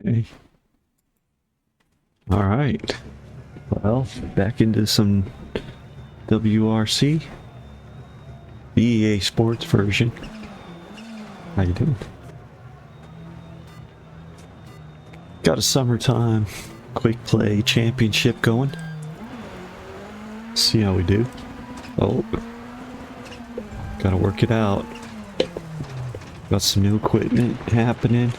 Okay. All right. Well, back into some WRC, the EA Sports version. How you doing? Got a summertime quick play championship going. See how we do. Oh, gotta work it out. Got some new equipment happening.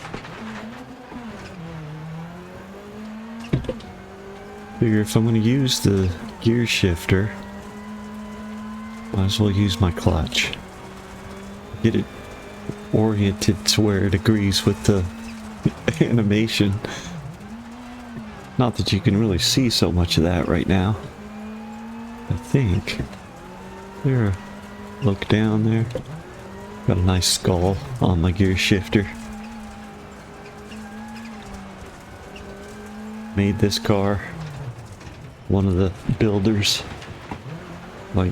Figure if I'm gonna use the gear shifter, might as well use my clutch. Get it oriented to where it agrees with the animation. Not that you can really see so much of that right now. I think. There, look down there. Got a nice skull on my gear shifter. Made this car. One of the builders. Like,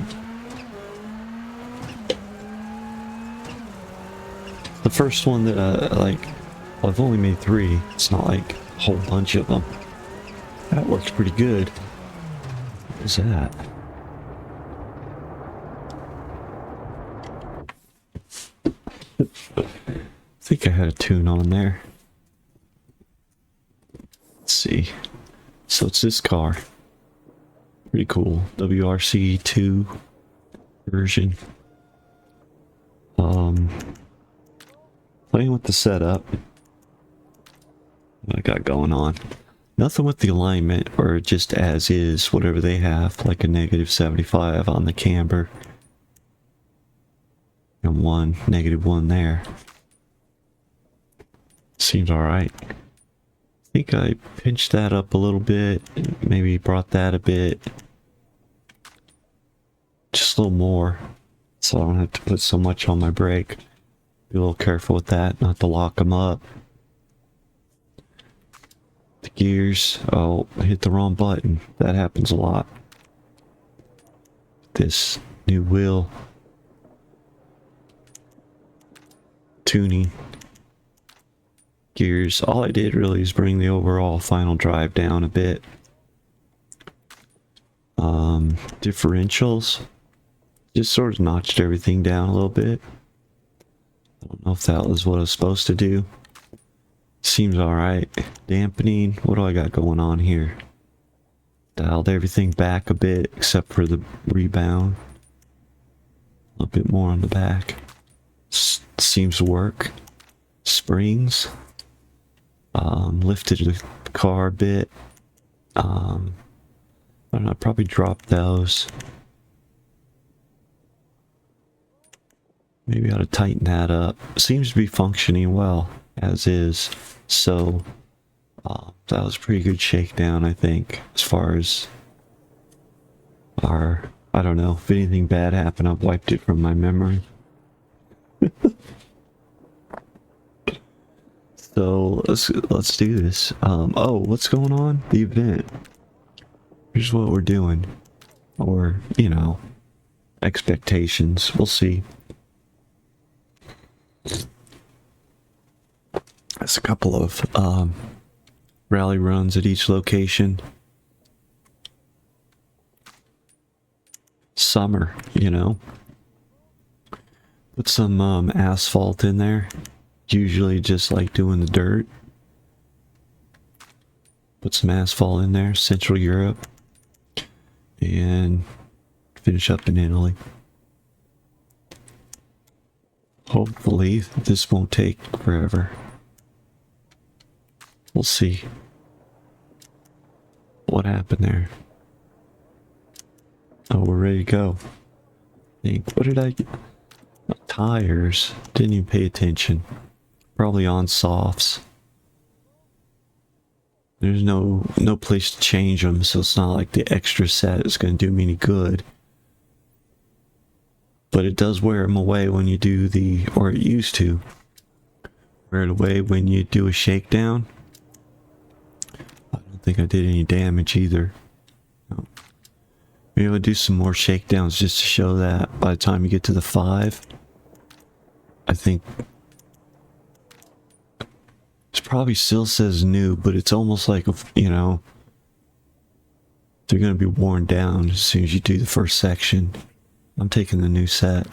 the first one that well, I've only made 3. It's not like a whole bunch of them. That works pretty good. What is that? I think I had a tune on there. Let's see. So it's this car. Pretty cool. WRC 2 version. Playing with the setup. What I got going on. Nothing with the alignment, or just as is, whatever they have, like a -75 on the camber. And -1 there. Seems alright. I think I pinched that up a little bit, maybe brought that a bit. Just a little more, so I don't have to put so much on my brake. Be a little careful with that, not to lock them up. The gears, oh, I hit the wrong button. That happens a lot. This new wheel tuning. Gears, all I did really is bring the overall final drive down a bit. Differentials, just sort of notched everything down a little bit. I don't know if that was what I was supposed to do. Seems alright. Dampening, what do I got going on here? Dialed everything back a bit except for the rebound. A little bit more on the back. Seems to work. Springs. Lifted the car a bit. I don't know, I probably dropped those. Maybe I ought to tighten that up. Seems to be functioning well, as is. So, that was a pretty good shakedown, I think, as far as our, I don't know, if anything bad happened, I've wiped it from my memory. So, let's do this. Oh, what's going on? The event. Here's what we're doing. Or, you know, expectations. We'll see. There's a couple of rally runs at each location. Summer, you know. Put some asphalt in there. Usually just like doing the dirt. Put some asphalt in there. Central Europe. And finish up in Italy. Hopefully this won't take forever. We'll see. What happened there? Oh, we're ready to go. What did I get? Tires. Didn't even pay attention. Probably on softs. There's no place to change them, so it's not like the extra set is going to do me any good. But it does wear them away when you do the, or it used to wear it away when you do a shakedown. I don't think I did any damage either. No. Maybe I'll do some more shakedowns just to show that by the time you get to the 5, I think it's probably still says new, but it's almost like, you know, they're going to be worn down as soon as you do the first section. I'm taking the new set.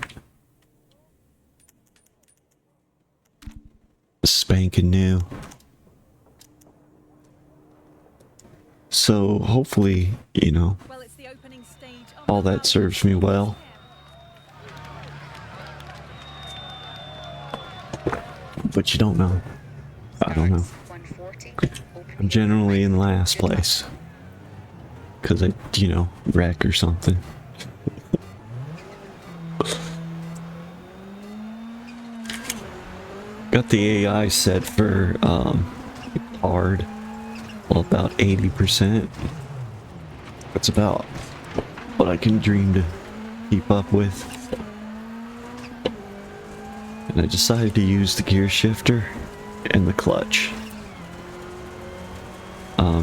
Spanking new. So hopefully, you know, all that serves me well. But you don't know. I don't know. I'm generally in last place. Because I, you know, wreck or something. Got the AI set for hard. Well, about 80%. That's about what I can dream to keep up with. And I decided to use the gear shifter and the clutch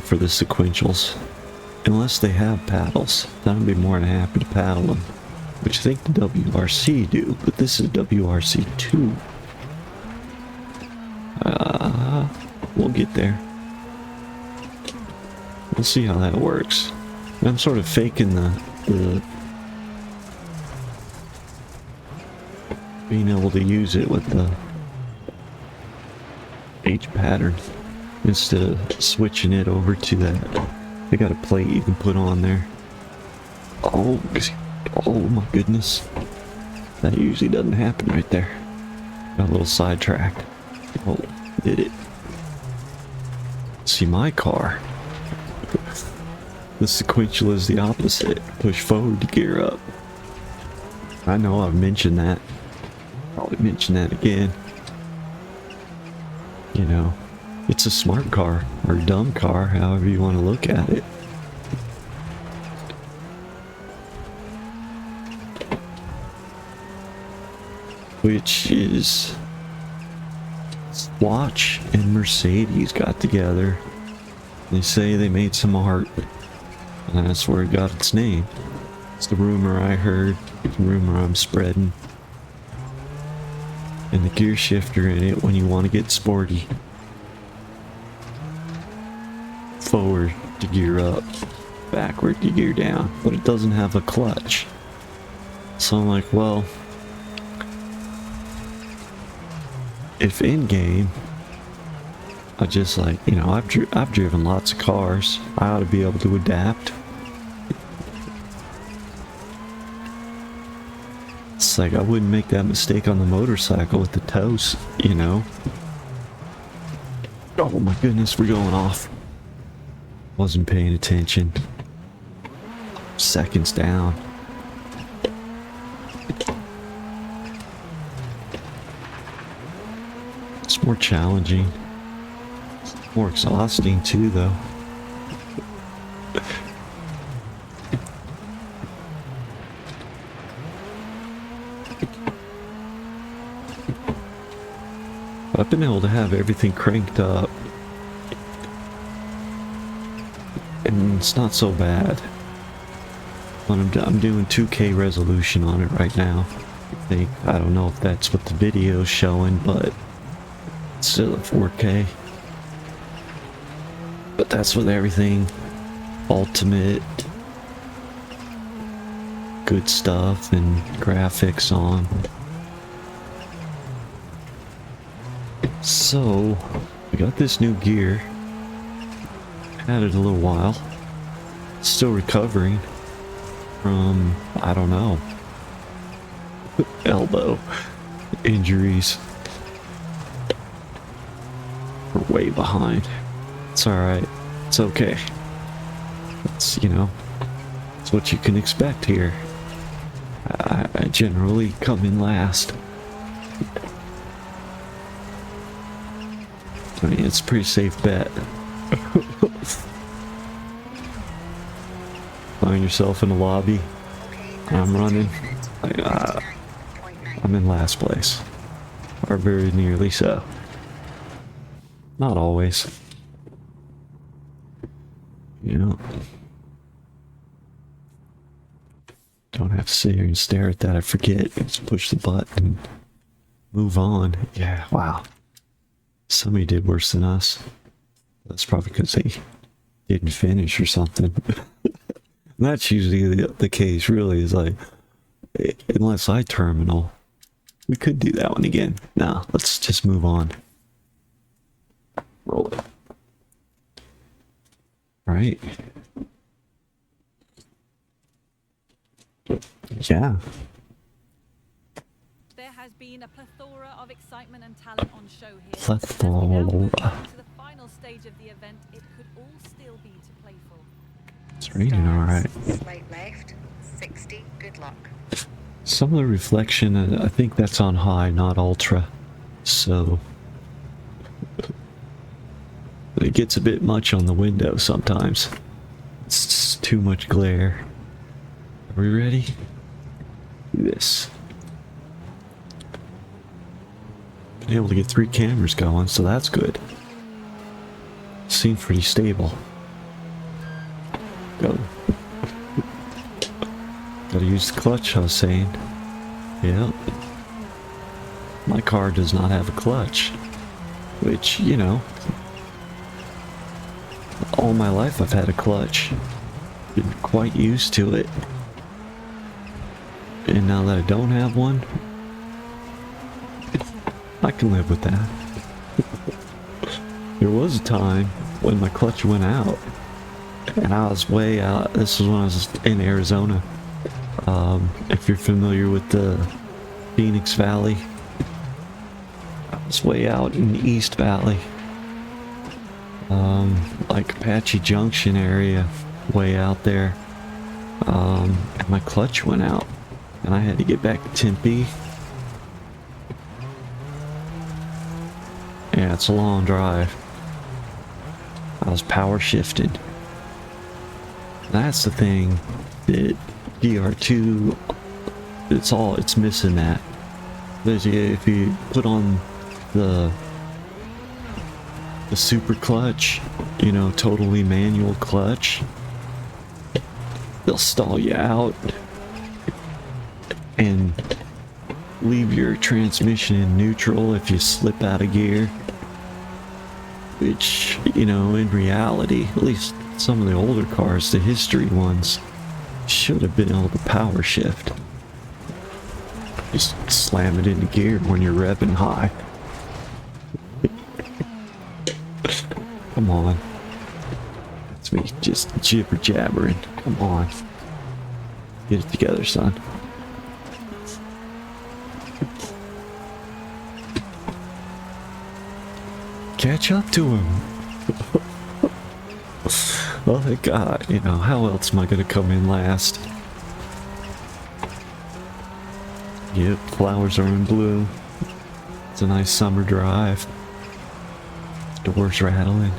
for the sequentials. Unless they have paddles, then I'd be more than happy to paddle them. Which I think the WRC do, but this is WRC 2. We'll get there. We'll see how that works. I'm sort of faking the being able to use it with the H pattern instead of switching it over to that. They got a plate you can put on there. Oh my goodness. That usually doesn't happen right there. Got a little sidetracked. Oh, did it. See, my car. The sequential is the opposite. Push forward to gear up. I know I've mentioned that. Probably mention that again. You know, it's a smart car or dumb car, however you want to look at it. Which is Swatch and Mercedes got together. They say they made some art, and that's where it got its name. It's the rumor I heard, the rumor I'm spreading. And the gear shifter in it when you want to get sporty. Forward to gear up, backward to gear down, but it doesn't have a clutch. So I'm like, well, if in game, I just like, you know, I've driven lots of cars. I ought to be able to adapt. It's like I wouldn't make that mistake on the motorcycle with the toes, you know. Oh my goodness, we're going off. Wasn't paying attention. Seconds down. It's more challenging. More exhausting too, though. I've been able to have everything cranked up. And it's not so bad. But I'm doing 2K resolution on it right now. I don't know if that's what the video's showing, but it's still at 4K. But that's with everything ultimate good stuff and graphics on. So we got this new gear. Had it a little while. Still recovering from, I don't know, elbow injuries. We're way behind. It's alright. It's okay. It's, you know, it's what you can expect here. I generally come in last. I mean, it's a pretty safe bet. Find yourself in a lobby. I'm running. I'm in last place. Or very nearly so. Not always. You know. Don't have to sit here and stare at that. I forget. Just push the button and move on. Yeah, wow. Somebody did worse than us. That's probably because they didn't finish or something. And that's usually the case, really, is like, unless I terminal, we could do that one again. Nah, let's just move on. Roll it. Right. Yeah. There has been a plethora of excitement and talent on show here. Plethora. As we now move to the final stage of the event, it could all still be to play for. It's raining alright. Slate left, 60, good luck. Some of the reflection, I think that's on high, not ultra. So it gets a bit much on the window sometimes. It's just too much glare. Are we ready? Do this. Been able to get 3 cameras going, so that's good. Seems pretty stable. Go. Gotta use the clutch, I was saying. Yep. My car does not have a clutch. Which, you know, all my life I've had a clutch. Been quite used to it. And now that I don't have one, I can live with that. There was a time when my clutch went out. And I was way out. This was when I was in Arizona. If you're familiar with the Phoenix Valley, I was way out in the East Valley. Like Apache Junction area, way out there. And my clutch went out. And I had to get back to Tempe. Yeah, it's a long drive. I was power shifted. That's the thing that DR2, it's missing that. If you put on the super clutch, you know, totally manual clutch, they'll stall you out and leave your transmission in neutral if you slip out of gear. Which, you know, in reality, at least some of the older cars, the history ones, should have been able to power shift. Just slam it into gear when you're revving high. Come on. That's me just jibber jabbering. Come on. Get it together, son. Catch up to him. Oh thank God, you know, how else am I gonna come in last? Yep, flowers are in bloom. It's a nice summer drive. Doors rattling.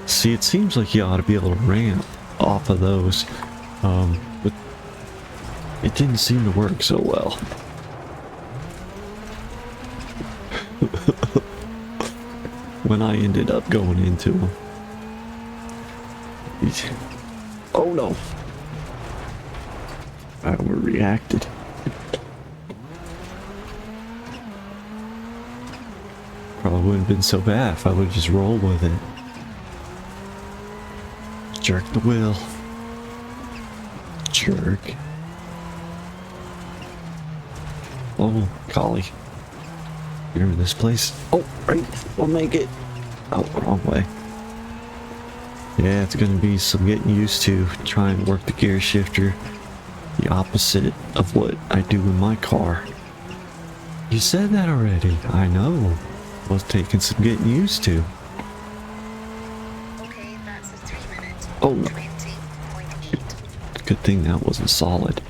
See, it seems like you ought to be able to ramp off of those, but it didn't seem to work so well. When I ended up going into them. Oh no! I overreacted. Probably wouldn't have been so bad if I would have just rolled with it. Jerk the wheel. Jerk. Oh, golly. Remember this place? Oh, right. We'll make it. Oh, wrong way. Yeah, it's gonna be some getting used to. Try and work the gear shifter the opposite of what I do in my car. You said that already. I know. Was taking some getting used to. Okay, that's a 3-minute. Oh no. 20.8. Good thing that wasn't solid.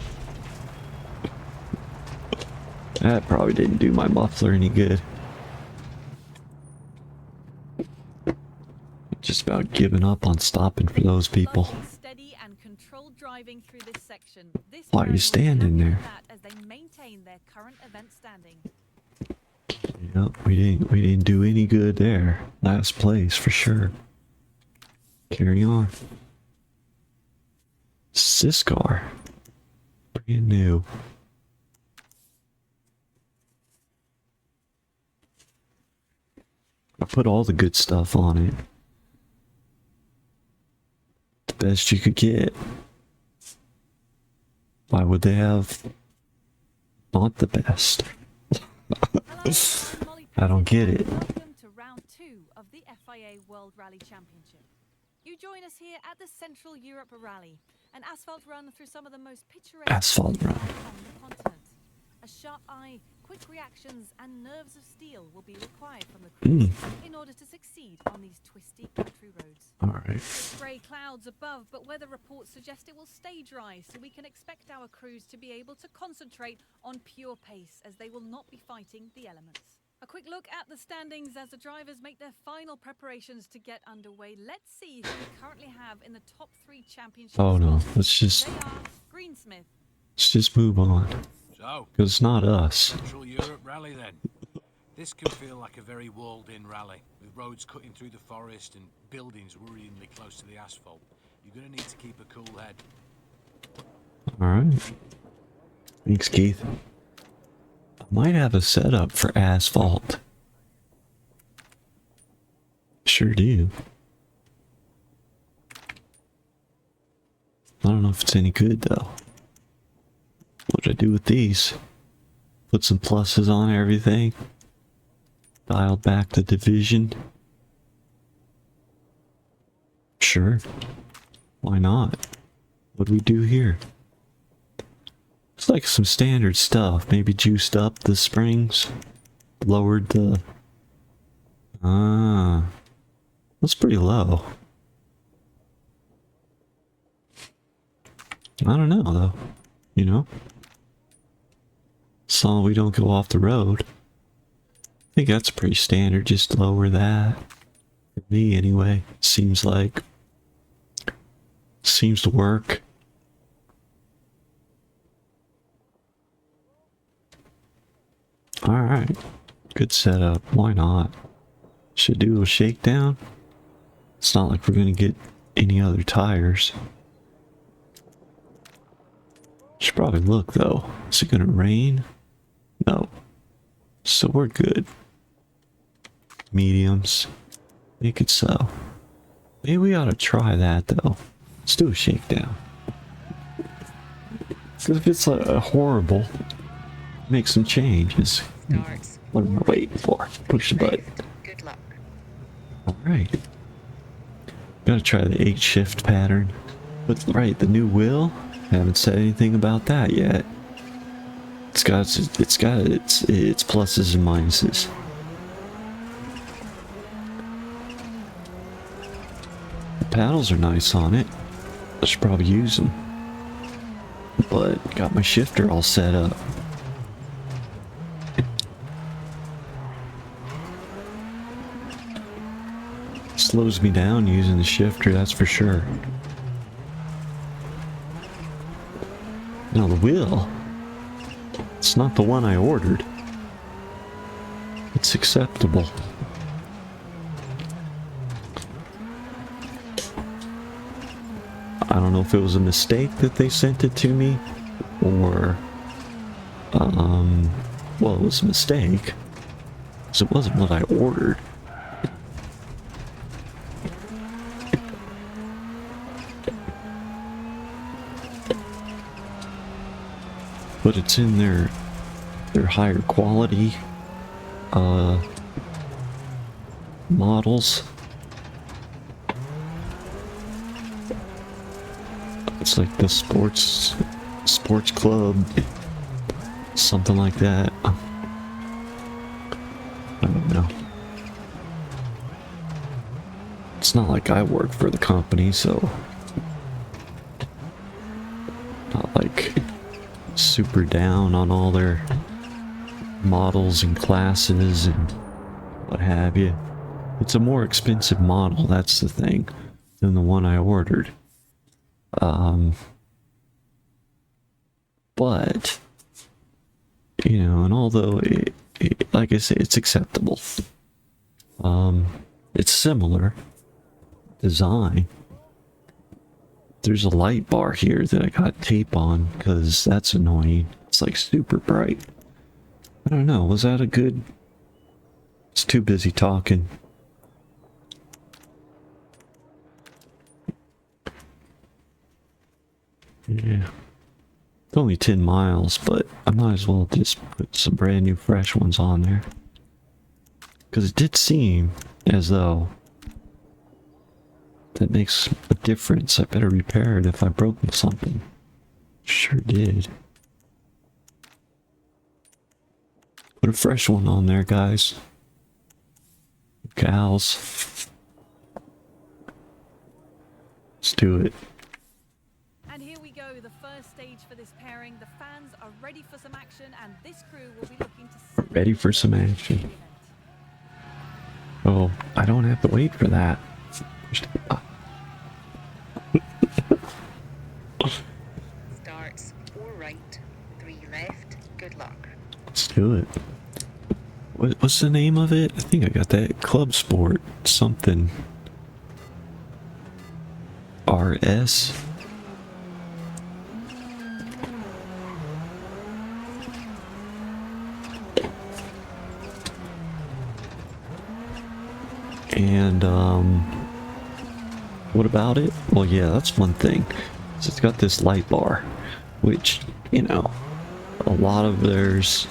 That probably didn't do my muffler any good. Just about giving up on stopping for those people. Steady and controlled driving through this section. This Why are you standing there? as they maintain their current event standing. Yep, we didn't do any good there. Last place for sure. Carry on. This car. Brand new. I put all the good stuff on it. The best you could get. Why would they have not the best? I don't get it. Welcome to round 2 of the FIA World Rally Championship. You join us here at the Central Europe Rally, an asphalt run through some of the most picturesque Asphalt run. on the continent. A sharp eye, quick reactions, and nerves of steel will be required from the crews in order to succeed on these twisty country roads. Alright. Grey clouds above, but weather reports suggest it will stay dry, so we can expect our crews to be able to concentrate on pure pace as they will not be fighting the elements. A quick look at the standings as the drivers make their final preparations to get underway. Let's see who we currently have in the top 3 championship Oh no, spots. let's just They are Greensmith, move on. So, Cause it's not us. Central Europe rally then. This can feel like a very walled-in rally, with roads cutting through the forest and buildings worryingly close to the asphalt. You're going to need to keep a cool head. Alright. Thanks, Keith. I might have a setup for asphalt. Sure do. I don't know if it's any good though. What did I do with these? Put some pluses on everything. Dialed back the division. Sure. Why not? What do we do here? It's like some standard stuff. Maybe juiced up the springs. Lowered the... That's pretty low. I don't know though. You know? As long as we don't go off the road. I think that's pretty standard. Just lower that. For me anyway. Seems like... Seems to work. Alright. Good setup. Why not? Should do a shakedown. It's not like we're gonna get any other tires. Should probably look though. Is it gonna rain? No. So we're good. Mediums. Make it so. Maybe we ought to try that though. Let's do a shakedown. Because if it's horrible, make some changes. Starts. What am I waiting for? Push the button. Good luck. Alright. Gotta try the 8 shift pattern. But right, the new wheel? Haven't said anything about that yet. It's got its pluses and minuses. The paddles are nice on it. I should probably use them. But got my shifter all set up. Slows me down using the shifter, that's for sure. Now the wheel, it's not the one I ordered. It's acceptable. I don't know if it was a mistake that they sent it to me, or, well, it was a mistake, because it wasn't what I ordered. But it's in their higher quality models. It's like the sports club, something like that. I don't know. It's not like I work for the company, so not like super down on all their models and classes and what have you. It's a more expensive model, that's the thing, than the one I ordered. But you know, and although it, like I say, it's acceptable. It's similar design there's a light bar here that I got tape on because that's annoying. It's like super bright. I don't know, was that a good... It's too busy talking. Yeah. It's only 10 miles, but I might as well just put some brand new fresh ones on there. Because it did seem as though that makes a difference. I better repair it if I broke something. Sure did. Put a fresh one on there, guys. Gals. Let's do it. And here we go, the first stage for this pairing. The fans are ready for some action, and this crew will be looking to... Ready for some action. Oh, I don't have to wait for that. Starts 4 right, 3 left. Good luck. Let's do it. What's the name of it? I think I got that. Club Sport something. RS. And what about it? Well, yeah, that's one thing. So it's got this light bar, which, you know, a lot of theirs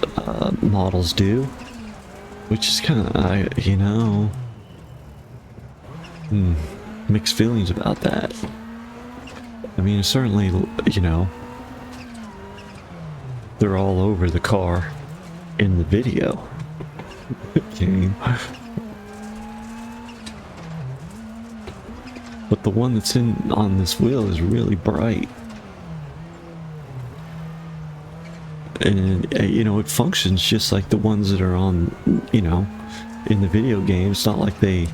models do, which is kind of, you know, mixed feelings about that. I mean, certainly, you know, they're all over the car in the video game. But the one that's on this wheel is really bright. And, you know, it functions just like the ones that are on, you know, in the video game. It's not like that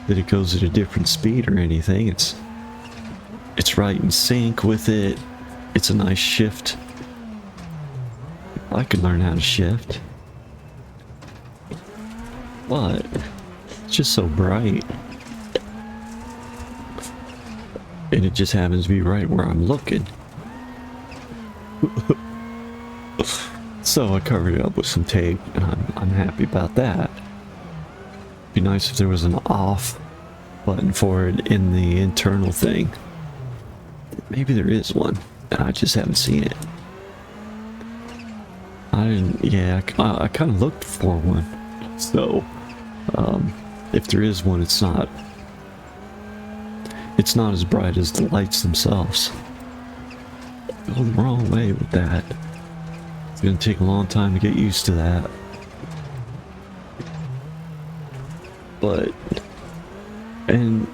it goes at a different speed or anything. It's right in sync with it. It's a nice shift. I could learn how to shift. But it's just so bright. And it just happens to be right where I'm looking. So I covered it up with some tape, and I'm happy about that. Be nice if there was an off button for it in the internal thing. Maybe there is one, and I just haven't seen it. I didn't, yeah, I kind of looked for one. So, if there is one, it's not as bright as the lights themselves. Go the wrong way with that. It's gonna take a long time to get used to that. But, and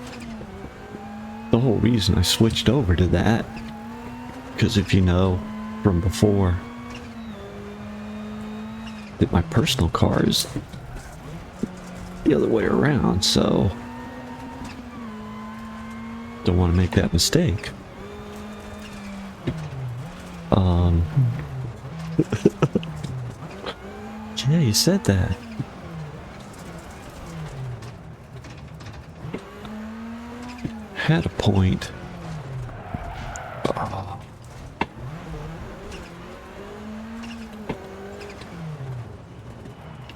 the whole reason I switched over to that, because if you know from before, that my personal car is the other way around, so don't want to make that mistake. Yeah, you said that. Had a point.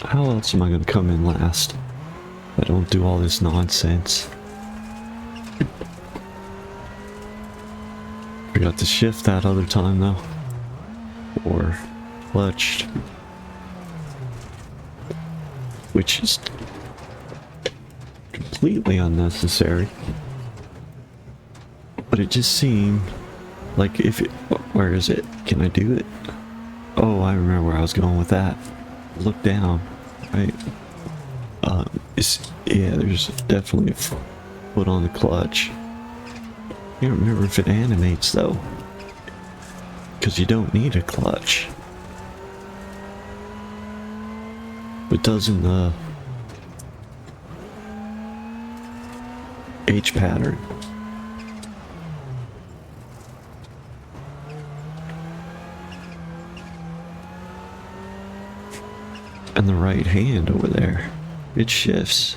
How else am I going to come in last if I don't do all this nonsense? Forgot to shift that other time though. Or clutched. Which is completely unnecessary. But it just seemed like if it... Where is it? Can I do it? Oh, I remember where I was going with that. Look down. Right? Yeah, there's definitely a foot on the clutch. I can't remember if it animates though. Because you don't need a clutch. It does in the H pattern. And the right hand over there, it shifts,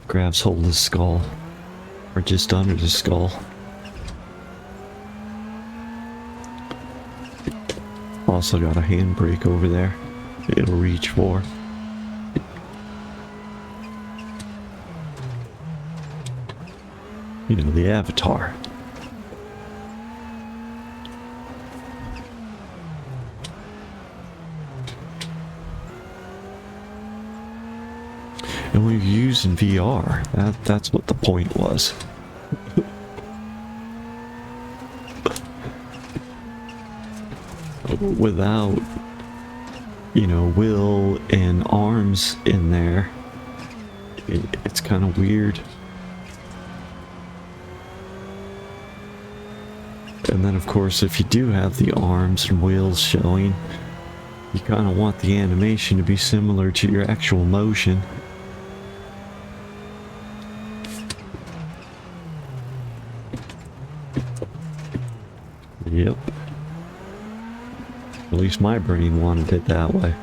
grabs hold of the skull, or just under the skull. Also got a handbrake over there it'll reach for. You know, the Avatar. And when you're using VR, that's what the point was. Without, you know, Will and Arms in there, it's kind of weird. And then of course, if you do have the arms and wheels showing, you kind of want the animation to be similar to your actual motion. Yep. At least my brain wanted it that way.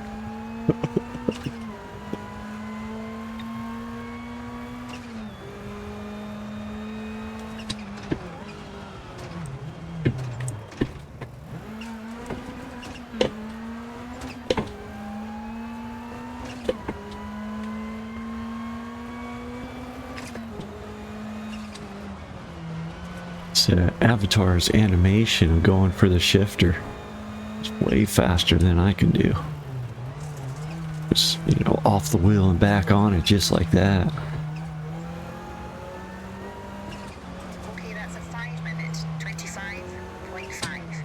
Avatar's animation of going for the shifter is way faster than I can do. Just, you know, off the wheel and back on it just like that. Okay, that's a 5 minute, 25.5.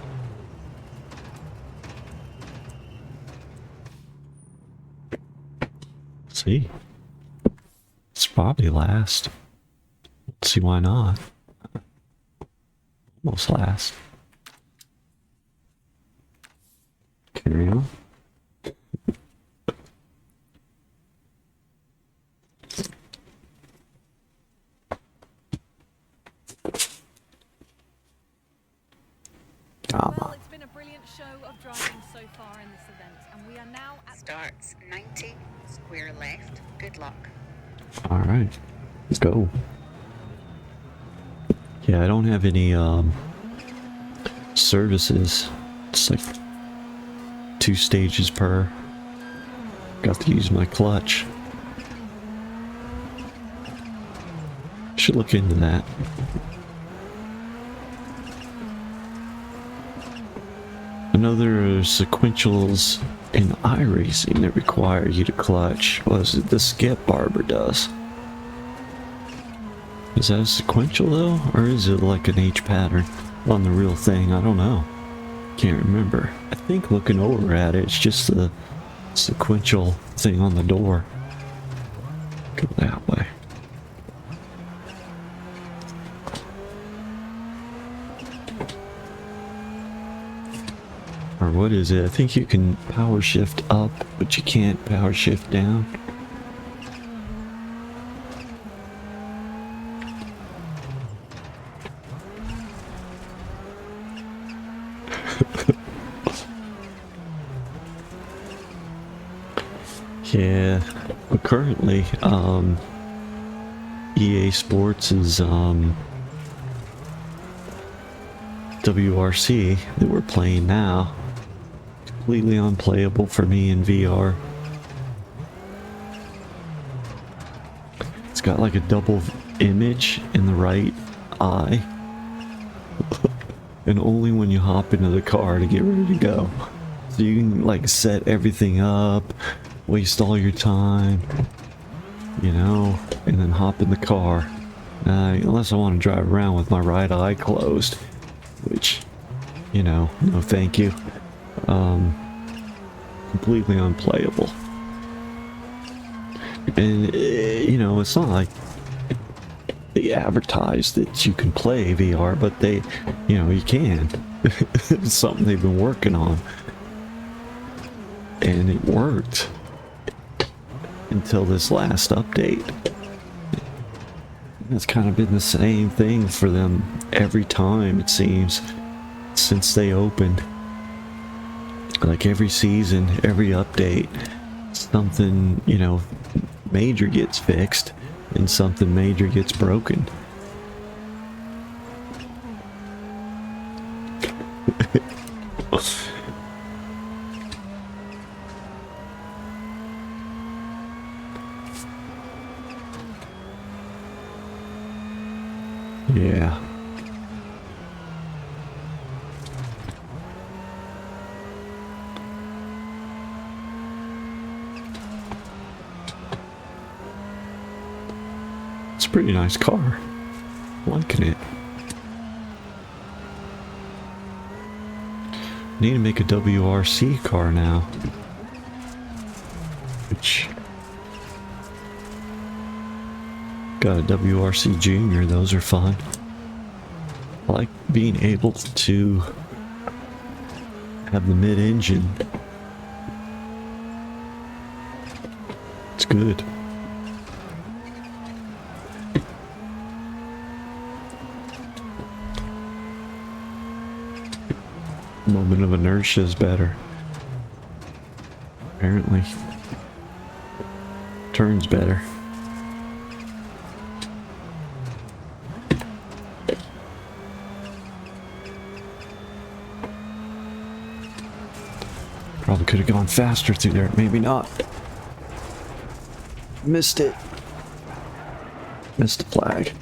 See? It's probably last. Let's see why not. Almost last. Carry on. Well, it's been a brilliant show of driving so far in this event, and we are now at Starts 90, square left. Good luck. Alright. Let's go. Yeah, I don't have any services. It's like 2 stages per. Got to use my clutch. Should look into that. I know there are sequentials in iRacing that require you to clutch. Was it the Skip Barber does? Is that a sequential though? Or is it like an H pattern on the real thing? I don't know. Can't remember. I think looking over at it, it's just the sequential thing on the door. Go that way. Or what is it? I think you can power shift up, but you can't power shift down. Yeah, but currently, EA Sports is, WRC that we're playing now. Completely unplayable for me in VR. It's got like a double image in the right eye. And only when you hop into the car to get ready to go. So you can like set everything up, waste all your time, you know, and then hop in the car. Unless I want to drive around with my right eye closed, which, you know, no thank you. Completely unplayable. And, you know, it's not like they advertise that you can play VR, but they, you know, you can. It's something they've been working on. And it worked. Until this last update. It's kind of been the same thing for them every time, it seems, since they opened. Like every season, every update, something, you know, major gets fixed and something major gets broken. Yeah. It's a pretty nice car. Liking it. Need to make a WRC car now. Which got a WRC Junior, those are fun. I like being able to have the mid-engine. It's good. Moment of inertia is better. Apparently. Turns better. Probably could have gone faster through there. Maybe not. Missed it. Missed the flag.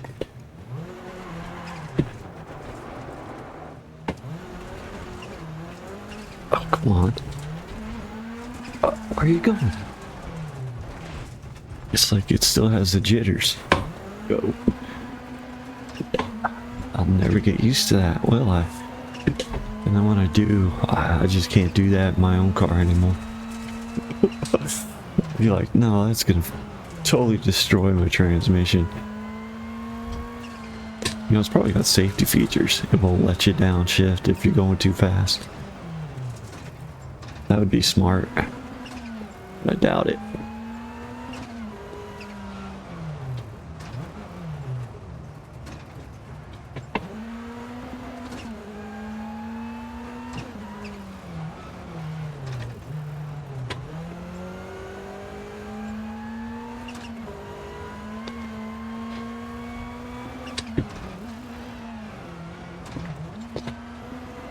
Oh, come on. Where are you going? It's like it still has the jitters. Go. I'll never get used to that, will I? And then when I do, I just can't do that in my own car anymore. You're like, no, that's gonna totally destroy my transmission. You know, it's probably got safety features. It won't let you downshift if you're going too fast. That would be smart. I doubt it.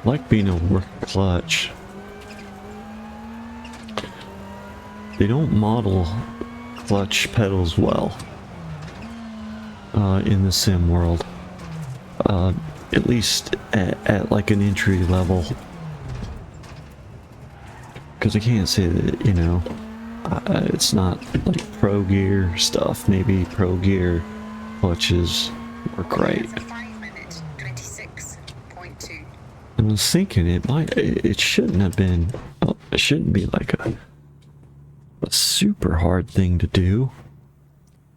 I like being able to work a clutch. They don't model clutch pedals well in the sim world, at least at like an entry level, because I can't say that, you know, it's not like pro gear stuff. Maybe pro gear clutches work right. 5 minutes, 26.2. I was thinking it shouldn't have been, it shouldn't be like a super hard thing to do.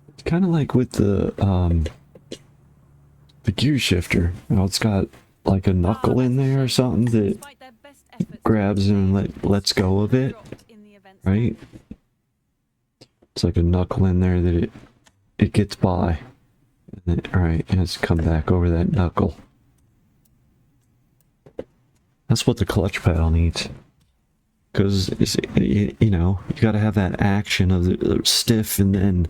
It's kind of like with the gear shifter. You know, it's got like a knuckle in there or something that grabs and lets go of it, right? It's like a knuckle in there that it gets by, and then, all right, and it's come back over that knuckle. That's what the clutch pedal needs. Because, you know, you gotta have that action of the stiff and then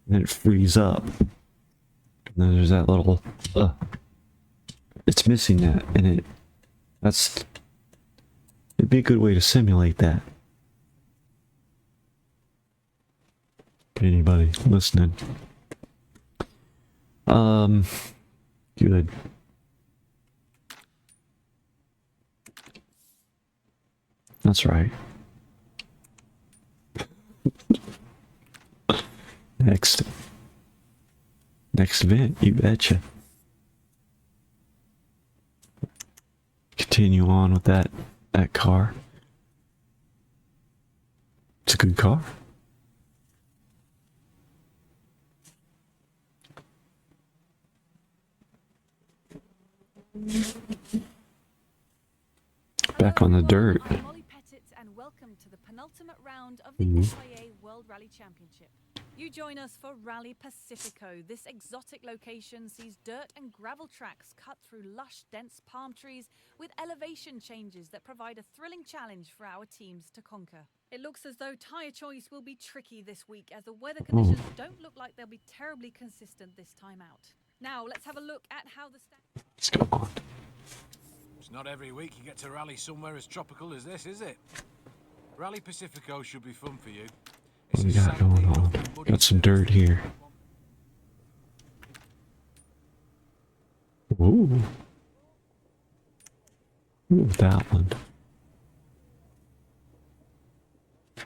it frees up. And then there's that little, it's missing that, and it'd be a good way to simulate that. Anybody listening? Good. That's right. Next event, you betcha. Continue on with that car. It's a good car. Back on the dirt. I'm Molly Pettit, and welcome to the penultimate round of the FIA World Rally Championship. You join us for Rally Pacifico. This exotic location sees dirt and gravel tracks cut through lush, dense palm trees with elevation changes that provide a thrilling challenge for our teams to conquer. It looks as though tyre choice will be tricky this week, as the weather conditions don't look like they'll be terribly consistent this time out. Now, let's have a look at how the... Let's go on. It's not every week you get to rally somewhere as tropical as this, is it? Rally Pacifico should be fun for you. What we got going on? Got some dirt here. Ooh. Ooh, that one. I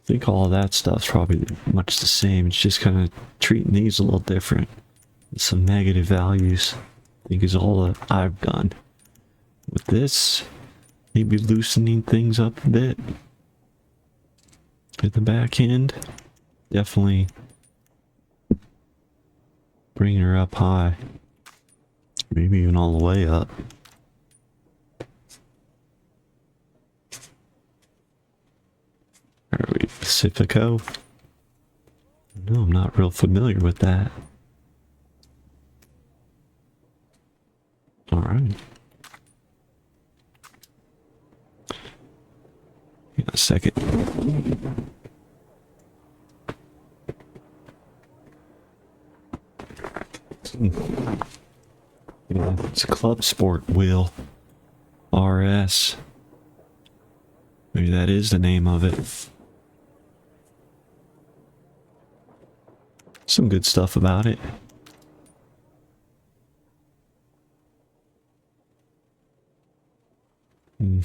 think all of that stuff's probably much the same. It's just kind of treating these a little different. Some negative values, I think, is all that I've done. With this, maybe loosening things up a bit. At the back end, definitely bringing her up high. Maybe even all the way up. Are we Pacifico? No, I'm not real familiar with that. Alright. Hang on a second. Yeah, it's a Club Sport wheel. RS. Maybe that is the name of it. Some good stuff about it. I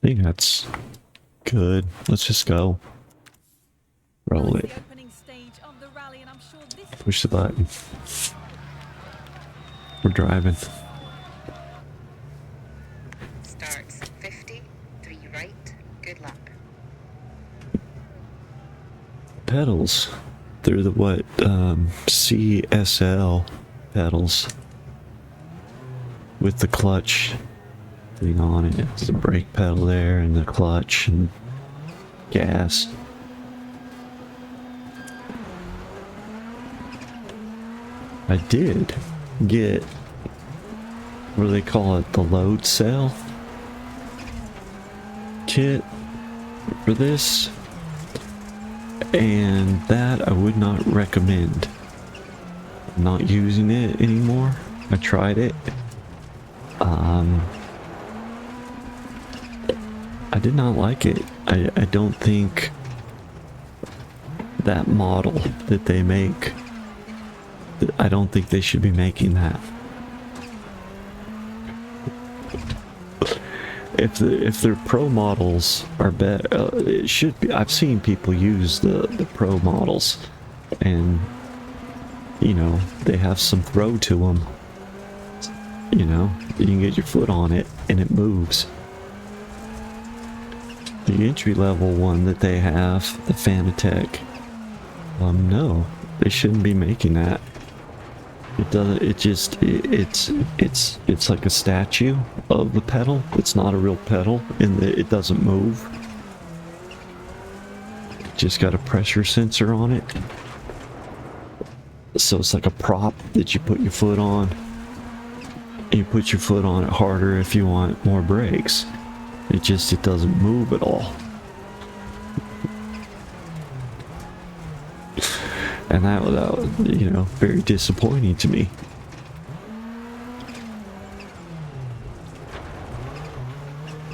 think that's good. Let's just go. Roll it. Push the button. We're driving. Starts 50, 3 right. Good luck. Pedals. They're the what? CSL pedals. With the clutch thing on it. It's the brake pedal there and the clutch and gas. I did get, what do they call it, the load cell kit for this, and that I would not recommend. I'm not using it anymore. I tried it. I did not like it. I don't think that model that they make, I don't think they should be making that. If their pro models are better, it should be. I've seen people use the pro models, and you know, they have some throw to them. You know, you can get your foot on it and it moves. The entry level one that they have, the Fanatec, no, they shouldn't be making that. It doesn't, it just, it's like a statue of the pedal. It's not a real pedal, and it doesn't move. It just got a pressure sensor on it. So it's like a prop that you put your foot on. And you put your foot on it harder if you want more brakes. It doesn't move at all. And that was, you know, very disappointing to me.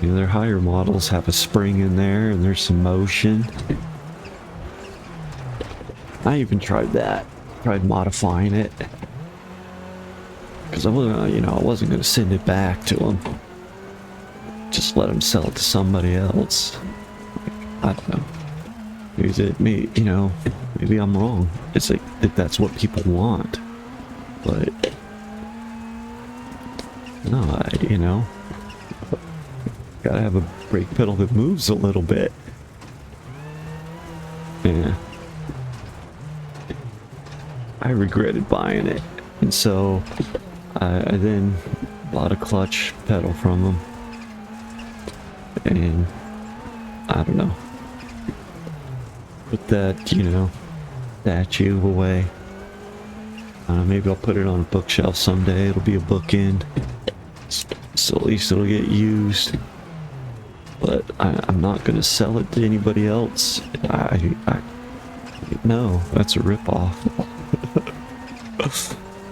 You know, their higher models have a spring in there and there's some motion. I even tried that. Tried modifying it. Because I wasn't, you know, I wasn't going to send it back to them. Just let them sell it to somebody else. I don't know. Maybe, you know, maybe I'm wrong. It's like that that's what people want. But no, you know, gotta have a brake pedal that moves a little bit. Yeah. I regretted buying it. And so I then bought a clutch pedal from them. And I don't know. Put that, you know, statue away. Maybe I'll put it on a bookshelf someday. It'll be a bookend. So at least it'll get used. But I'm not going to sell it to anybody else. No, that's a ripoff.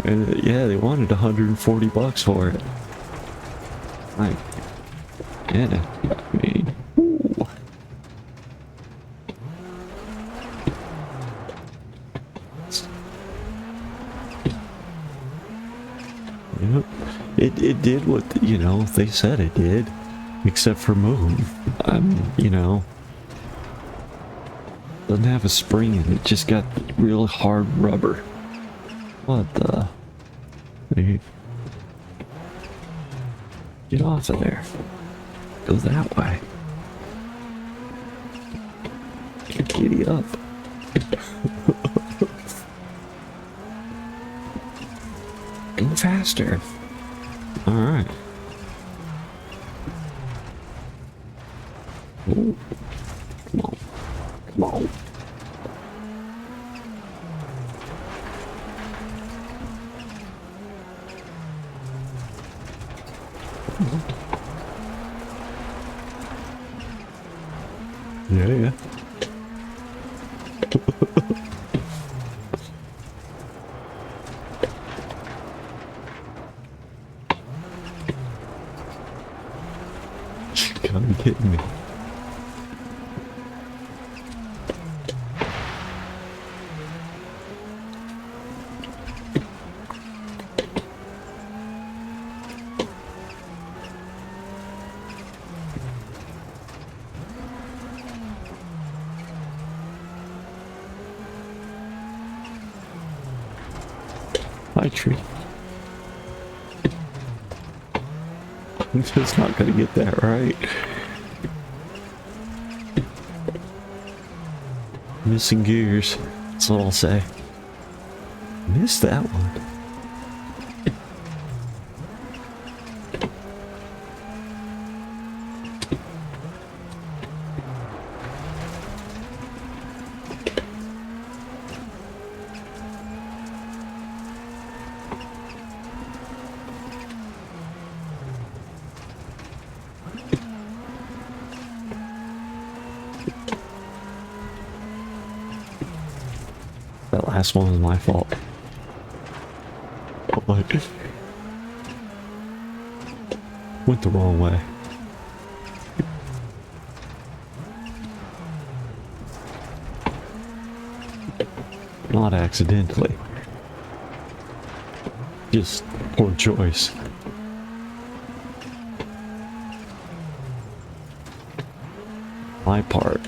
And yeah, they wanted $140 for it. Like, yeah, I mean, ooh. It did what, you know, they said it did. Except for move. You know. Doesn't have a spring in it, just got real hard rubber. What the? Dude. Get off of there. Go that way. Giddy up. Go faster. Alright. Come on. Come on. Yeah. You gotta be kidding me. Hi, tree. I'm just not gonna get that right. Missing gears. That's all I'll say. Missed that one. That last one was my fault. Like, went the wrong way. Not accidentally. Just poor choice. My part.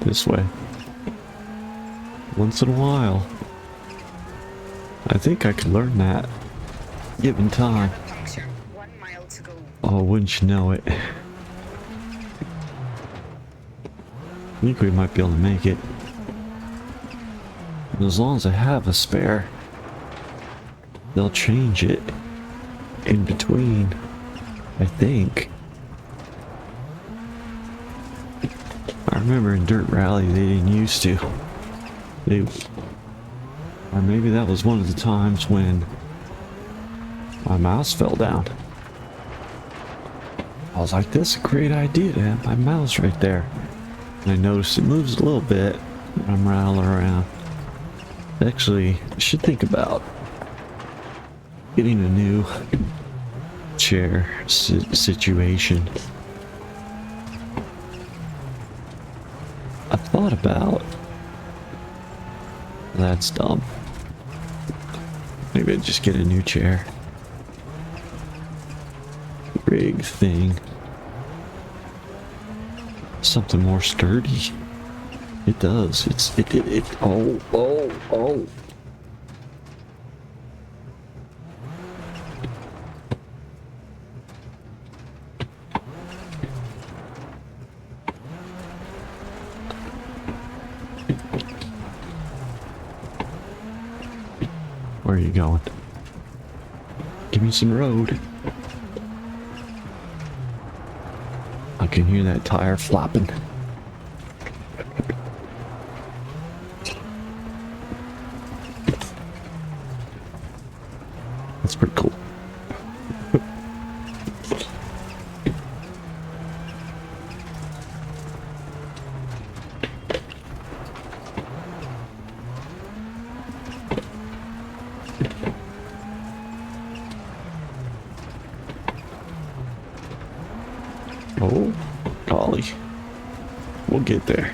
This way. Once in a while. I think I could learn that. Given time. Puncture. 1 mile to go. Oh, wouldn't you know it. I think we might be able to make it. And as long as I have a spare, they'll change it in between, I think. I remember in Dirt Rally they didn't used to. Or maybe that was one of the times when my mouse fell down. I was like, that's a great idea to have my mouse right there. And I noticed it moves a little bit when I'm rattling around. Actually, I should think about getting a new chair situation. I thought about... That's dumb. Maybe I'd just get a new chair. Rig thing. Something more sturdy. It does. Oh. Where are you going? Give me some road. I can hear that tire flopping. That's pretty cool. Oh, golly. We'll get there.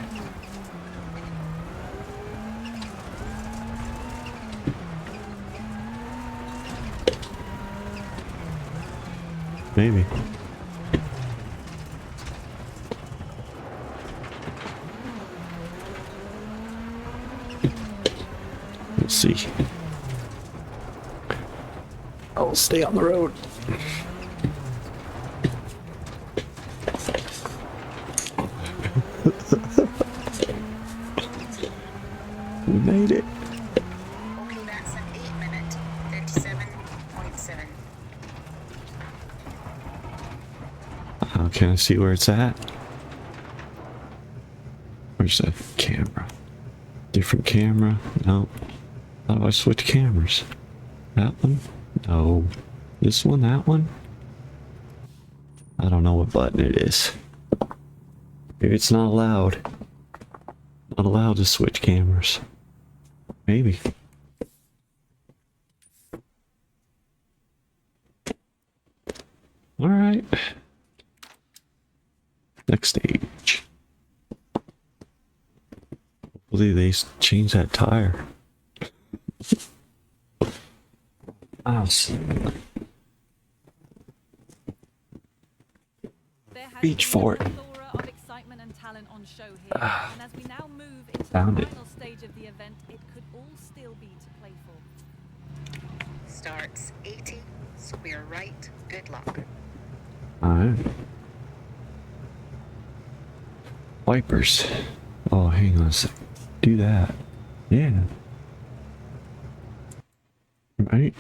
Maybe. Let's see. I'll stay on the road. We made it. Okay, that's an 8-minute, 37.7. How can I see where it's at? Where's the camera? Different camera? No. How do I switch cameras? That one? No. This one? That one? I don't know what button it is. Maybe it's not allowed. Not allowed to switch cameras. Maybe. Alright. Next stage. Hopefully they change that tire. Oh, There has reach been for a it. plethora of excitement and talent on show here, and as we now move into Found the it. final stage of the event, it could all still be to play for. Starts 80, square right, good luck. Alright. Wipers. Oh, hang on a sec. Do that. Yeah. Right?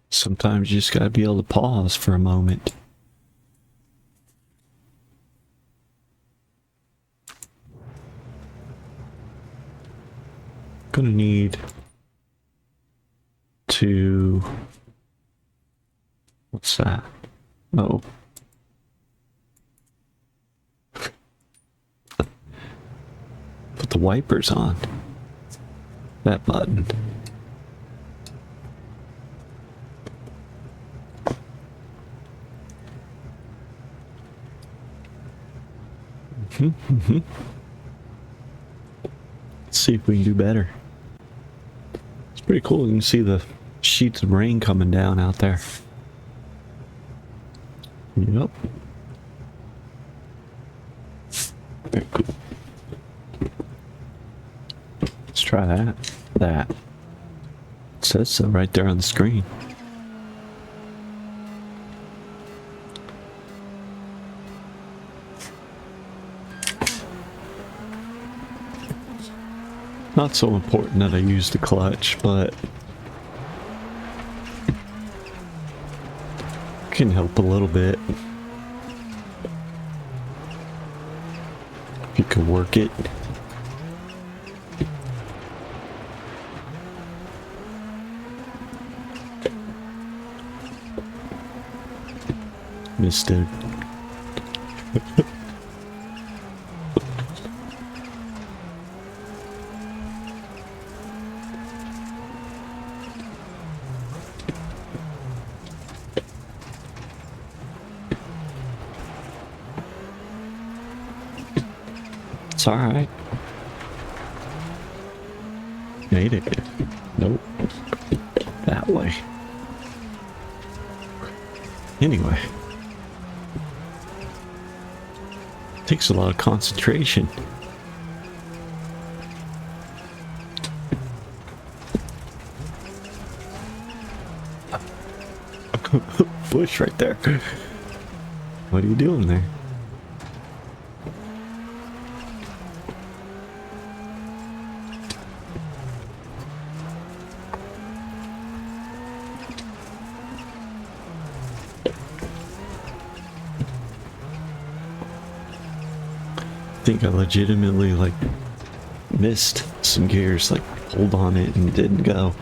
Sometimes you just gotta be able to pause for a moment. Gonna need to... What's that? Oh. Put the wipers on. That button. Let's see if we can do better. It's pretty cool. You can see the sheets of rain coming down out there. Yep. Very cool. Let's try that. That. It says so right there on the screen. Not so important that I use the clutch, but can help a little bit. If you can work it. Missed it. It's alright. Made it. Nope. That way. Anyway. Takes a lot of concentration. Bush right there. What are you doing there? I think I legitimately like missed some gears, like pulled on it and didn't go.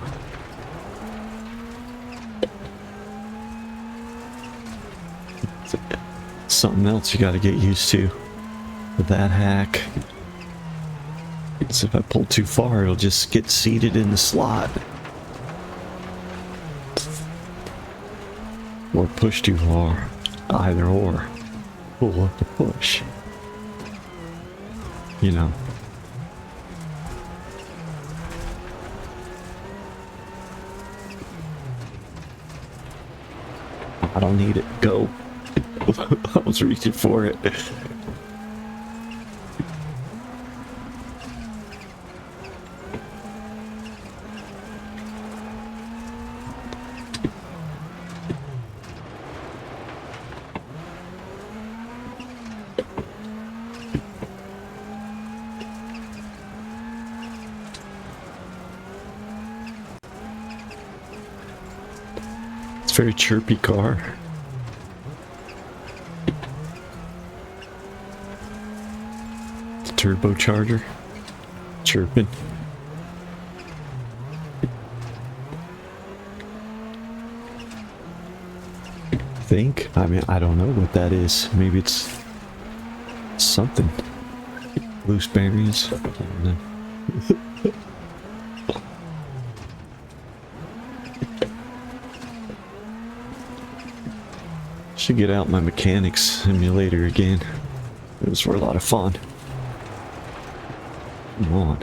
Something else you gotta get used to with that hack. So if I pull too far, it'll just get seated in the slot. Or push too far. Either or. Pull up the push. You know. I don't need it. Go. I was reaching for it. It's a very chirpy car. The turbocharger chirping. I mean, I don't know what that is. Maybe it's something. Loose bearings. I don't know. Should get out my mechanics simulator again. Those were a lot of fun. Come on.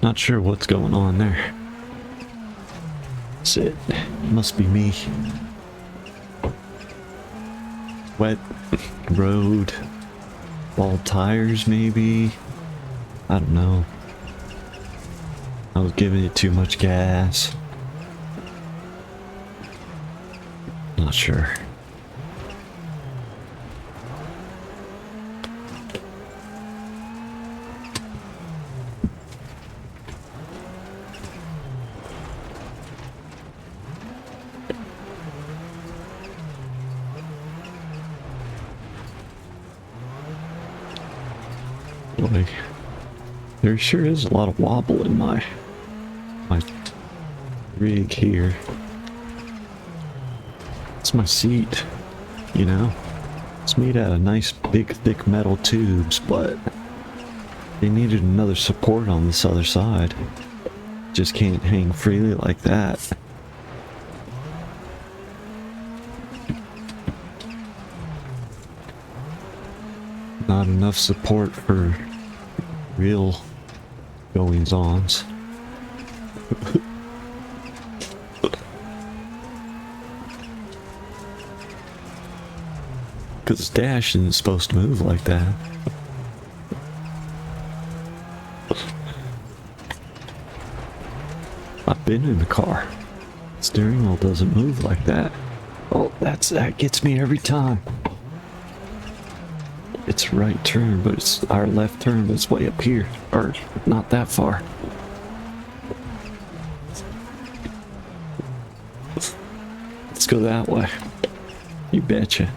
Not sure what's going on there. That's it. Must be me. Wet road. Bald tires, maybe. I don't know. I was giving it too much gas. Not sure. Boy, there sure is a lot of wobble in my rig here. It's my seat, you know. It's made out of nice big thick metal tubes, but they needed another support on this other side. Just can't hang freely like that. Not enough support for real goings-ons. Because this dash isn't supposed to move like that. I've been in the car. Steering wheel doesn't move like that. Oh, that gets me every time. It's right turn, but it's our left turn, but it's way up here. Or not that far. Let's go that way. You betcha.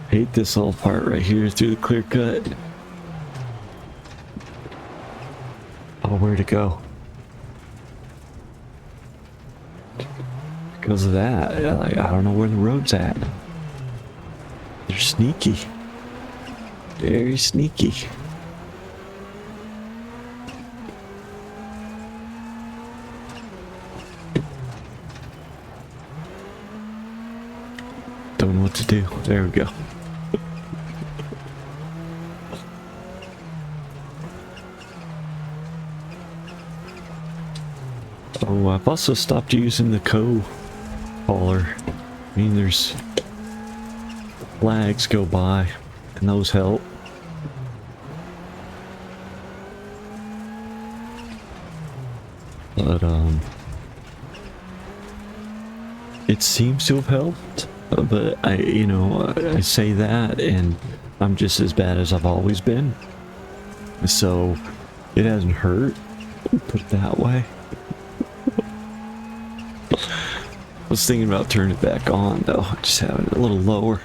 Hate this little part right here through the clear cut. Oh, where'd it go? Because of that, I don't know where the road's at. They're sneaky. Very sneaky. Don't know what to do. There we go. Oh, I've also stopped using the caller. I mean, there's flags go by, and those help. But, it seems to have helped. But I say that, and I'm just as bad as I've always been. So, it hasn't hurt, put it that way. I was thinking about turning it back on, though. Just have it a little lower.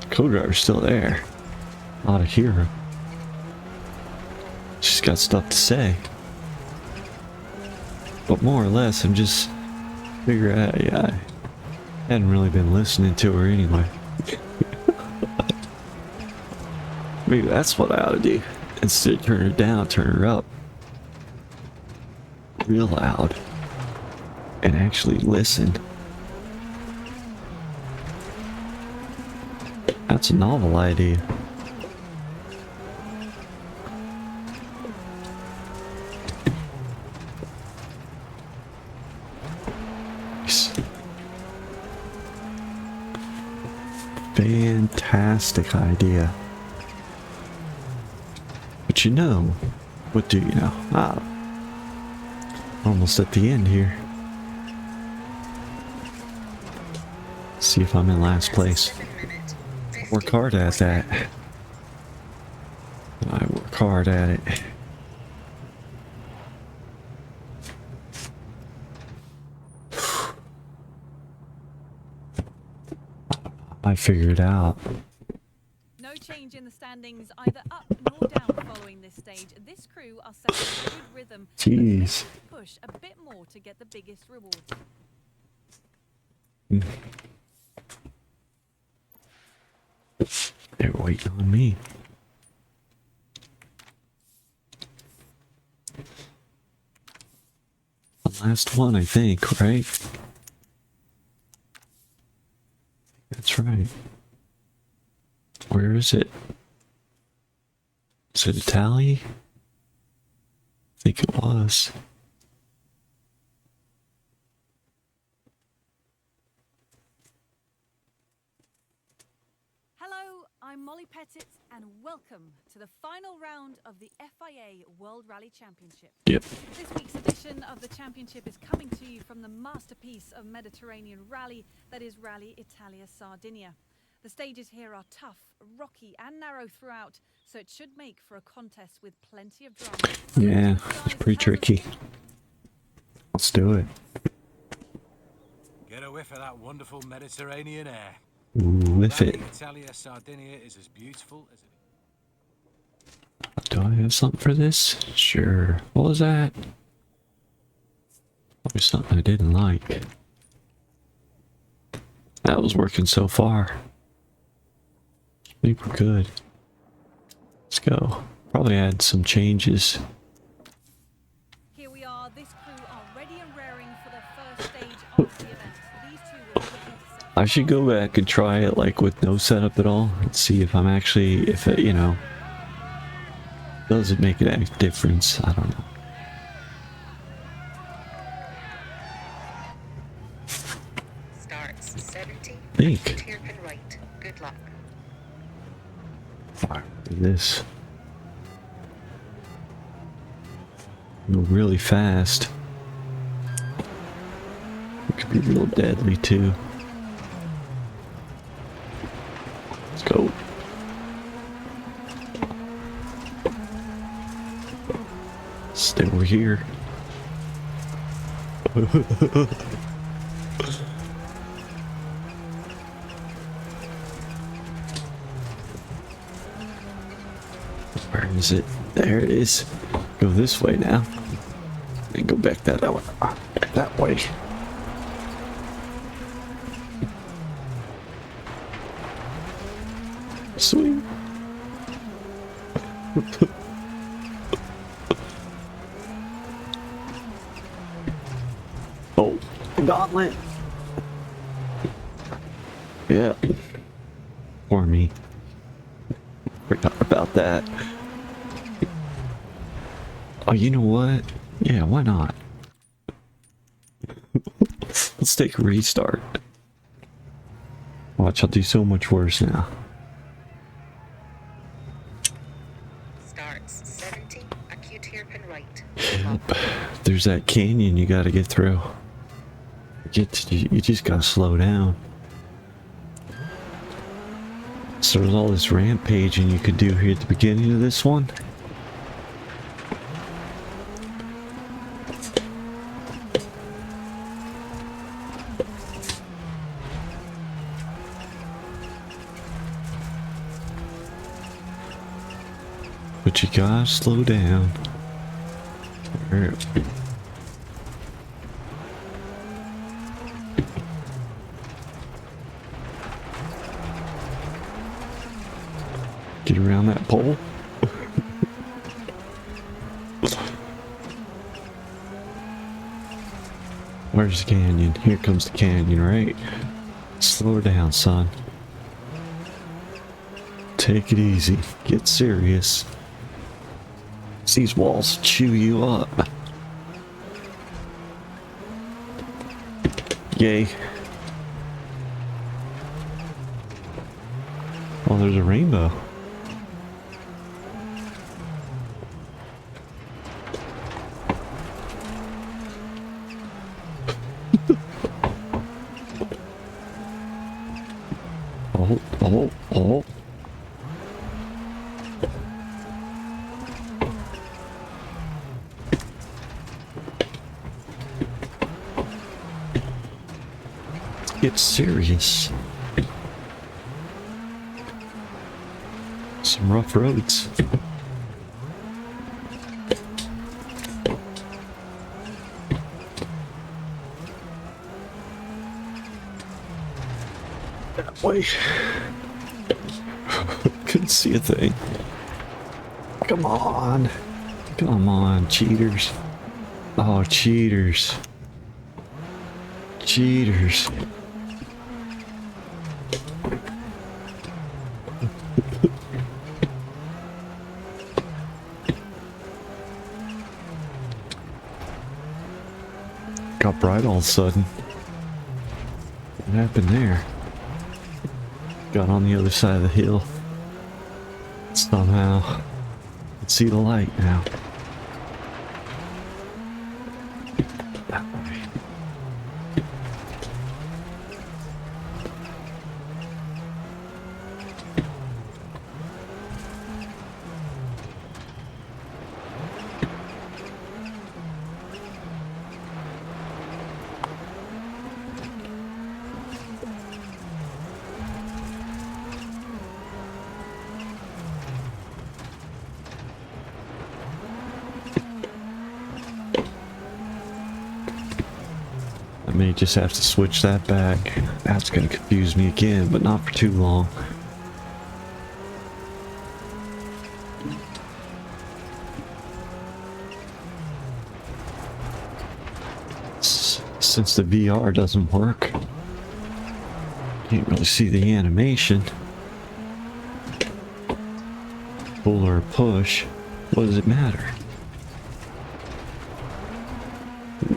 Co-driver's still there. Ought to hear her. She's got stuff to say. But more or less, I'm just figuring out, I hadn't really been listening to her anyway. Maybe that's what I ought to do. Instead of turn her down, turn her up real loud and actually listen. That's a novel idea. Fantastic idea. But you know, what do you know? Almost at the end here. See if I'm in last place. Work hard at that. I work hard at it. I figured it out. No change in the standings either up nor down following this stage. This crew are set in a good rhythm. but Jeez. maybe push a bit more to get the biggest rewards. They're waiting on me. The last one, I think, right? That's right. Where is it? Is it a tally? I think it was. Hello, I'm Molly Pettit, and welcome to the final round of the FIA World Rally Championship. Yep. This week's edition of the championship is coming to you from the masterpiece of Mediterranean rally that is Rally Italia Sardinia. The stages here are tough, rocky and narrow throughout, so it should make for a contest with plenty of drama. Yeah, it's pretty tricky. Let's do it. Get a whiff of that wonderful Mediterranean air. Ooh, whiff it. Rally Italia Sardinia is as beautiful as it. Do I have something for this? Sure. What was that? Probably something I didn't like. That was working so far. I think we're good. Let's go. Probably add some changes. Here we are. This crew are ready and raring for the first stage of the event. These two will be looking to set I should go back and try it like with no setup at all and see if I'm actually, if it, you know, does it make any difference? I don't know. Starts 70. Think. Hairpin right. Good luck. Fire this. Go really fast. It could be real deadly too. Let's go. Stay over here. Where is it? There it is. Go this way now. And go back that way. That way. Sweet. Oh, gauntlet. Yeah. Or me. Forgot about that. Oh, you know what? Yeah, why not? Let's take a restart. Watch, I'll do so much worse now. Starts 70. Acute hairpin right. Yep. There's that canyon you gotta get through. You just gotta slow down. So there's all this rampaging you could do here at the beginning of this one. But you gotta slow down. Get around that pole. Where's the canyon? Here comes the canyon, right? Slow her down, son. Take it easy. Get serious. These walls chew you up. Yay. Oh, there's a rainbow. Oh. Get serious. Some rough roads. That way. Couldn't see a thing. Come on. Come on, cheaters. Oh, cheaters. Cheaters. Got bright all of a sudden. What happened there? Got on the other side of the hill. Somehow, can see the light now. That way. I may just have to switch that back. That's gonna confuse me again, but not for too long. Since the VR doesn't work, can't really see the animation. Pull or push, what does it matter?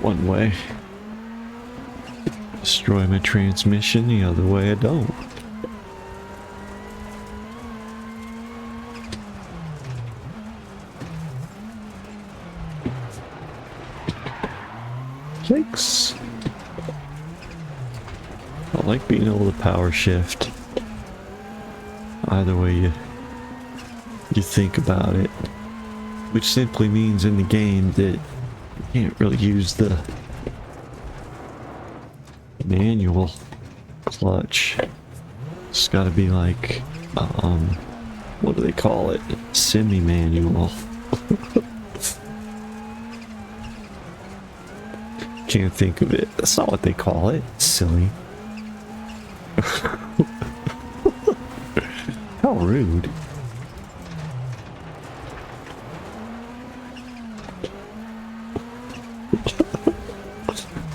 One way. Destroy my transmission, the other way I don't. Yikes. I like being able to power shift. Either way you think about it. Which simply means in the game that you can't really use the manual clutch. It's gotta be like, what do they call it? Semi-manual. Can't think of it. That's not what they call it. Silly. How rude.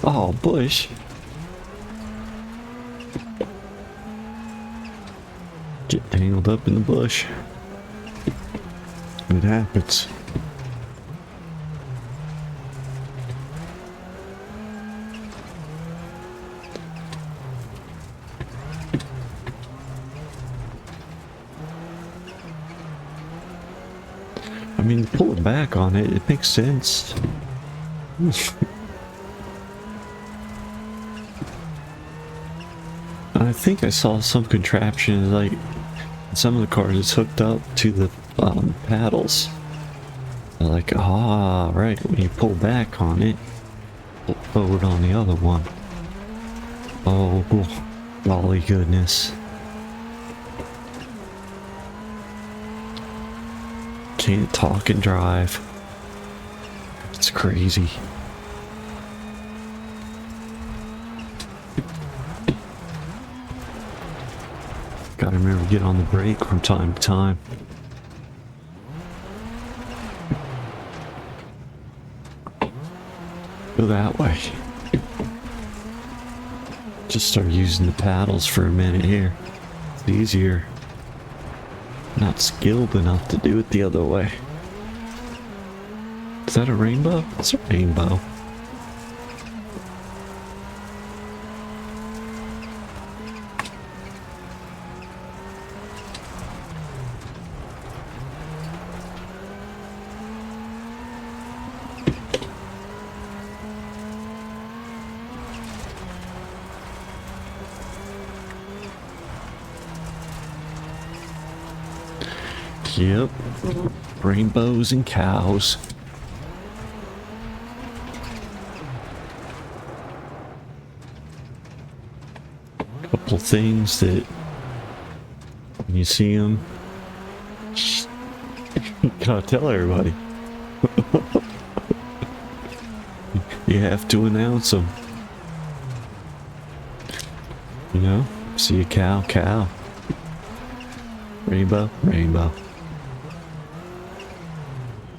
Oh, bush. Get tangled up in the bush. It happens. I mean, pulling back on it, it makes sense. I think I saw some contraption, like, in some of the cars it's hooked up to the paddles. Like, ah, right, when you pull back on it, pull forward on the other one. Oh, golly goodness. Can't talk and drive. It's crazy. Gotta remember to get on the brake from time to time. Go that way. Just start using the paddles for a minute here. It's easier. Not skilled enough to do it the other way. Is that a rainbow? It's a rainbow. Yep. Rainbows and cows. Couple things that when you see them, you gotta tell everybody. You have to announce them. You know, see a cow, cow. Rainbow, rainbow.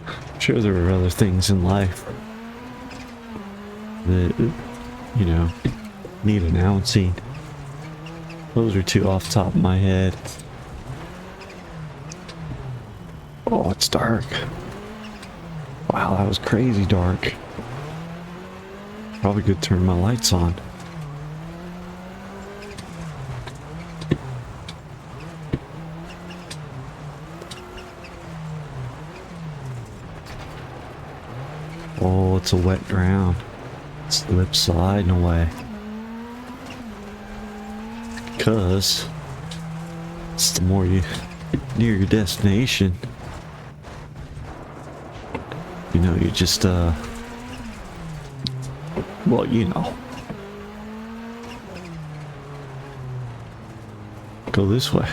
I'm sure there are other things in life that, you know, need announcing. Those are two off the top of my head. Oh, it's dark. Wow, that was crazy dark. Probably could turn my lights on. Oh, it's a wet ground. Slip sliding away. Because it's the more you near your destination, you know, you just well, you know, go this way.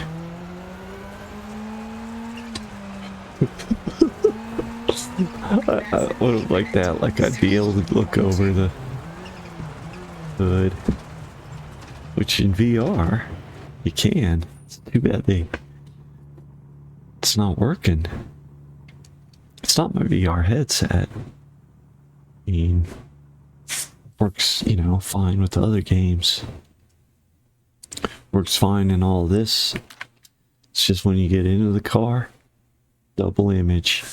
I would have liked that, like I'd be able to look over the hood, which in VR you can. It's too bad it's not working. It's not my VR headset. I mean, works, you know, fine with the other games. Works fine in all this. It's just when you get into the car, double image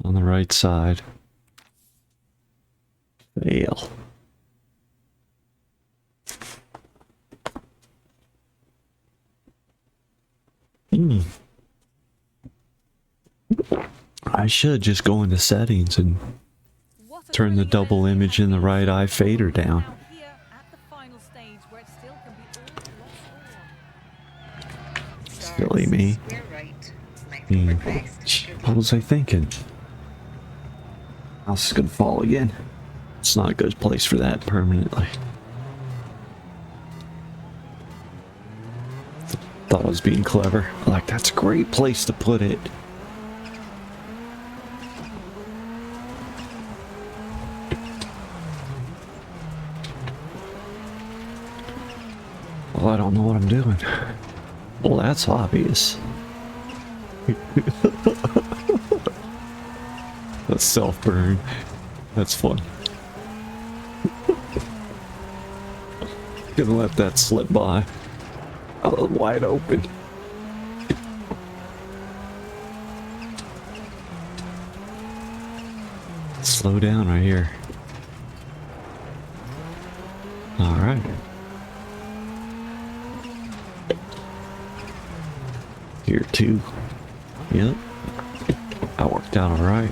on the right side. Fail. I should just go into settings and turn the double image in the right eye fader down. Silly me. What was I thinking? House is gonna fall again. It's not a good place for that permanently. Thought I was being clever. Like, that's a great place to put it. Well, I don't know what I'm doing. Well, that's obvious. That's self-burn. That's fun. Gonna let that slip by. Oh, wide open. Slow down right here. All right. Here too. Yep. That worked out all right.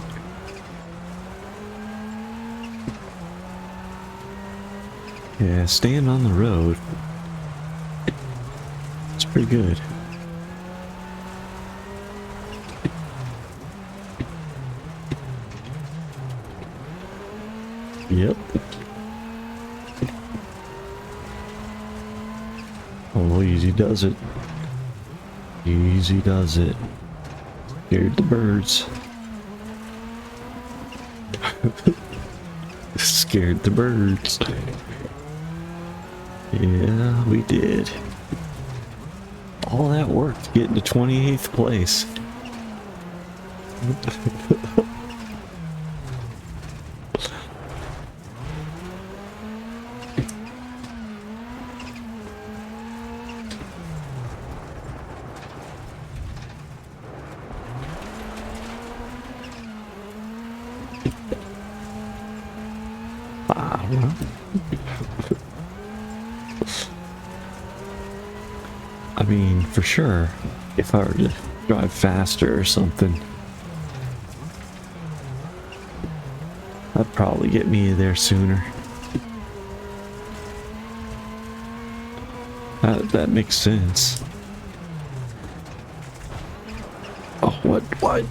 Yeah, staying on the road. It's pretty good. Yep. Oh, easy does it. Easy does it. Scared the birds. Scared the birds. Yeah, we did. All that work to get into 28th place. I mean, for sure, if I were to drive faster or something, that'd probably get me there sooner. That makes sense. Oh, what?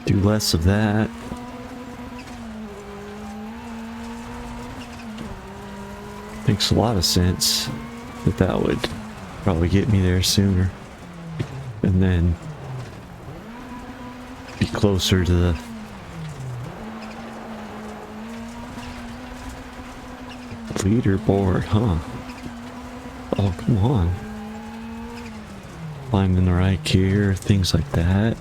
Do less of that. Makes a lot of sense that would probably get me there sooner. And then be closer to the leaderboard, huh? Oh, come on. Finding the right gear, things like that.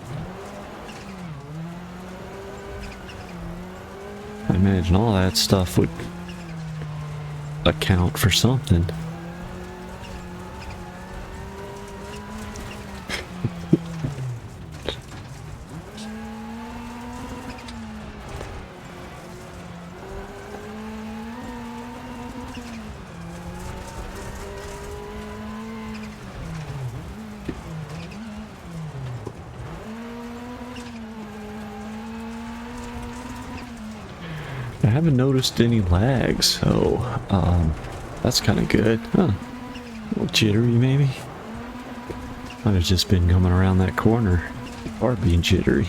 I imagine all that stuff would account for something. I haven't noticed any lag, so that's kind of good. Huh. A little jittery, maybe? Might have just been coming around that corner or being jittery.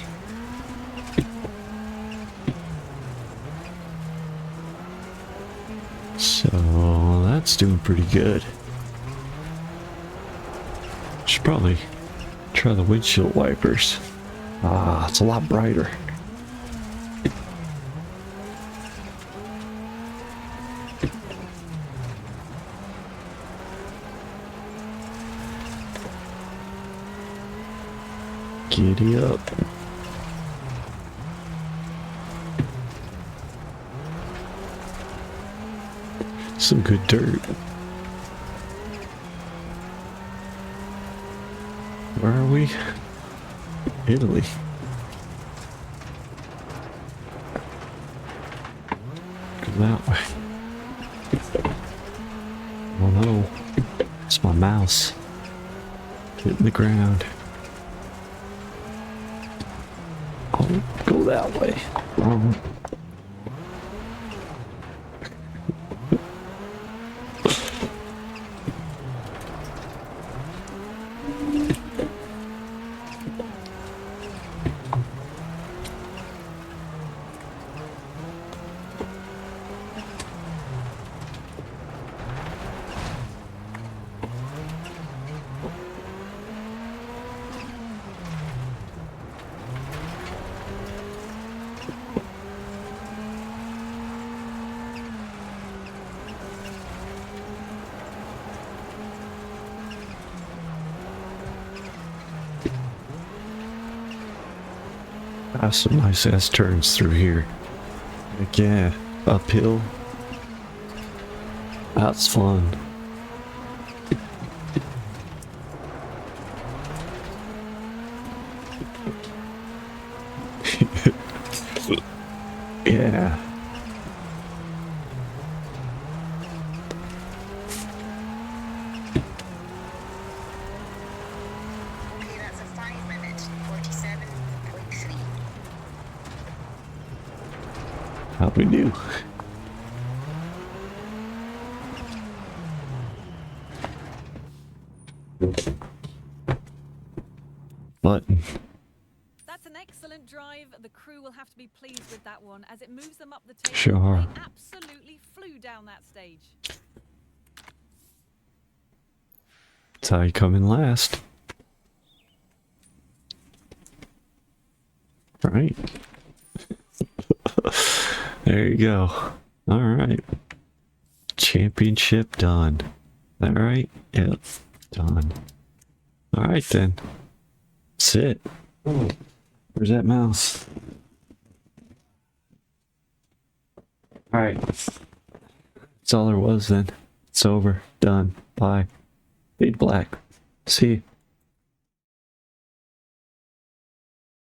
So that's doing pretty good. Should probably try the windshield wipers. Ah, it's a lot brighter. Giddy up. Some good dirt. Where are we? Italy. Go that way. Oh no. It's my mouse. Hitting the ground. I'll go that way. Some nice ass turns through here. Like, yeah, uphill. That's fun. Yeah. Okay, that's a 5-minute 47.3. How we do? Button. That's an excellent drive. The crew will have to be pleased with that one as it moves them up the table. Sure. They absolutely flew down that stage. That's how you come in last. Right. There you go. Alright. Championship done. All right? Yep. Done. Alright then. That's it. Where's that mouse? Alright. That's all there was then. It's over. Done. Bye. Fade black. See you.